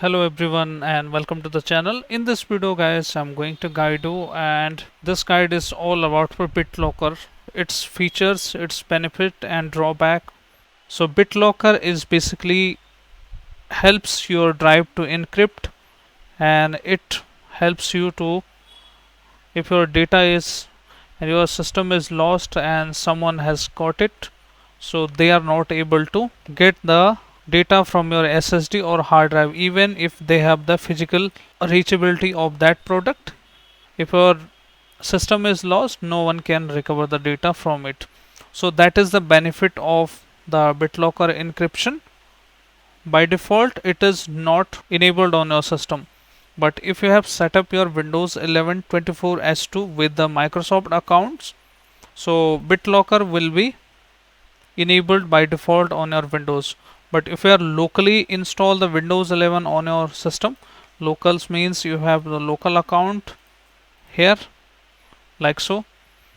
Hello everyone and welcome to the channel. In this video guys, I'm going to guide you, and this guide is all about for BitLocker, its features, its benefit and drawback. So BitLocker is basically helps your drive to encrypt, and it helps you to, if your data is and your system is lost and someone has got it, so they are not able to get the data from your SSD or hard drive even if they have the physical reachability of that product. If your system is lost, no one can recover the data from it. So that is the benefit of the BitLocker encryption. By default it is not enabled on your system, but if you have set up your Windows 11 24h2 with the Microsoft accounts, so BitLocker will be enabled by default on your Windows. But if you are locally install the Windows 11 on your system, locals means you have the local account here, like so.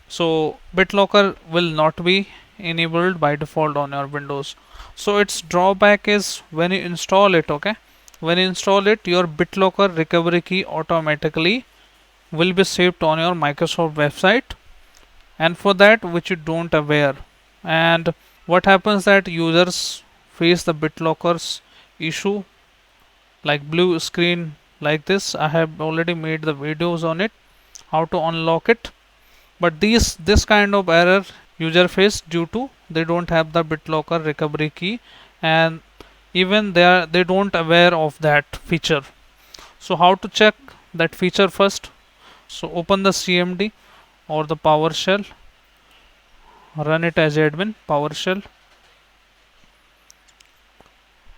So BitLocker will not be enabled by default on your Windows. So its drawback is when you install it, okay, when you install it, your BitLocker recovery key automatically will be saved on your Microsoft website, and for that which you don't aware. And what happens that users face the BitLockers issue like blue screen like this. I have already made the videos on it, how to unlock it. But this kind of error user face due to they don't have the BitLocker recovery key, and even they don't aware of that feature. So how to check that feature first? So open the CMD or the PowerShell, run it as admin PowerShell,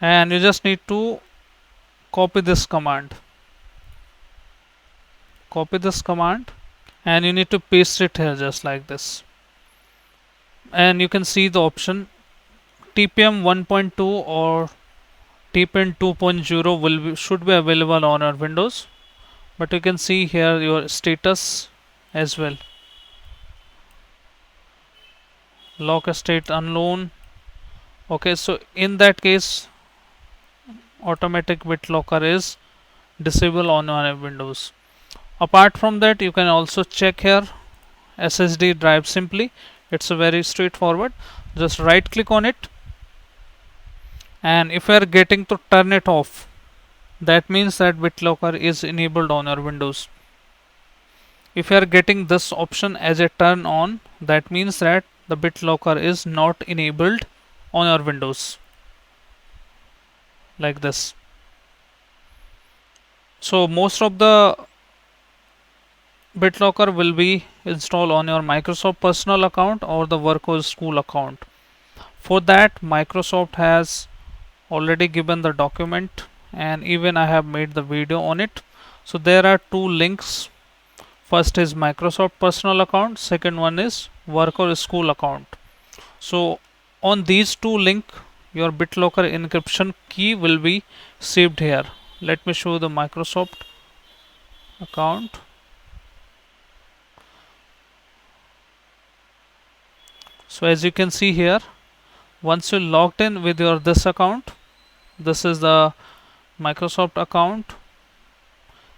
and you just need to copy this command. Copy this command and you need to paste it here just like this. And you can see the option TPM 1.2 or TPM 2.0 should be available on your Windows, but you can see here your status as well. Lock state unknown. Okay, so in that case automatic BitLocker is disabled on your Windows. Apart from that, you can also check here SSD drive simply. It's a very straightforward. Just right click on it, and if you are getting to turn it off, that means that BitLocker is enabled on your Windows. If you are getting this option as a turn on, that means that the BitLocker is not enabled on your Windows, like this. So most of the BitLocker will be installed on your Microsoft personal account or the work or school account. For that, Microsoft has already given the document, and even I have made the video on it. So there are two links. First is Microsoft personal account, second one is work or school account. So on these two links, your BitLocker encryption key will be saved here. Let me show the Microsoft account. So as you can see here, once you logged in with your this account, this is the Microsoft account,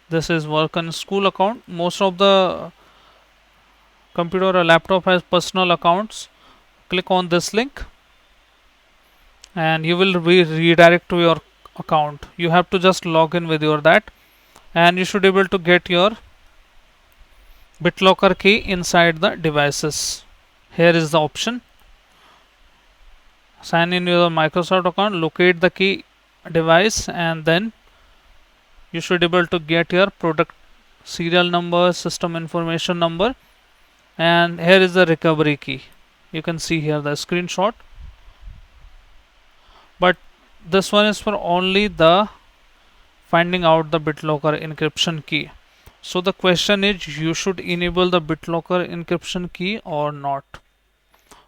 this is work and school account. Most of the computer or laptop has personal accounts. Click on this link and you will be redirect to your account. You have to just log in with your that, and you should be able to get your BitLocker key inside the devices. Here is the option, sign in your Microsoft account, locate the key device, and then you should be able to get your product serial number, system information number, and here is the recovery key. You can see here the screenshot, but this one is for only the finding out the BitLocker encryption key. So the question is, you should enable the BitLocker encryption key or not?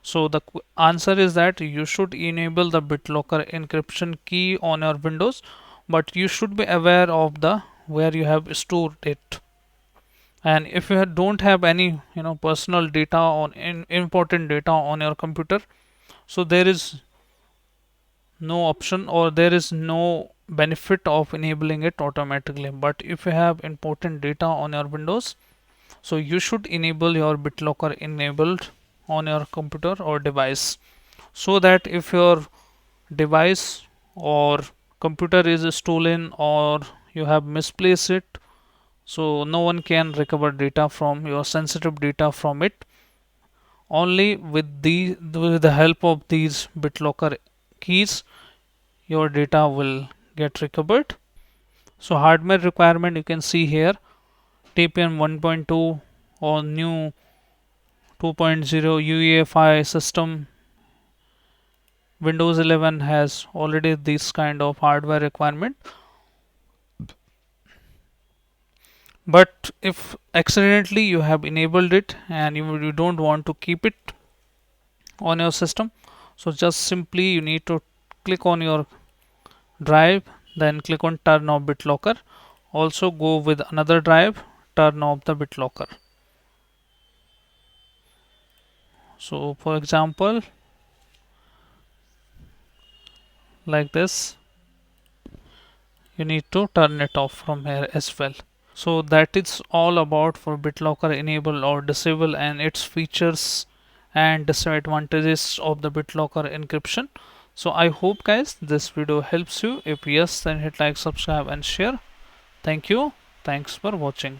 So the answer is that you should enable the BitLocker encryption key on your Windows, but you should be aware of the where you have stored it. And if you don't have any personal data on important data on your computer, so there is no option or there is no benefit of enabling it automatically. But if you have important data on your Windows, so you should enable your BitLocker enabled on your computer or device, so that if your device or computer is stolen or you have misplaced it, so no one can recover data from your sensitive data from it. Only with the help of these BitLocker keys your data will get recovered. So hardware requirement you can see here, TPM 1.2 or new 2.0 UEFI system. Windows 11 has already this kind of hardware requirement. But if accidentally you have enabled it and you don't want to keep it on your system, so just simply you need to click on your drive, then click on turn off BitLocker. Also go with another drive, turn off the BitLocker. So for example, like this, you need to turn it off from here as well. So that is all about for BitLocker enable or disable and its features and disadvantages of the BitLocker encryption. So I hope guys this video helps you. If yes, then hit like, subscribe and share. Thank you. Thanks for watching.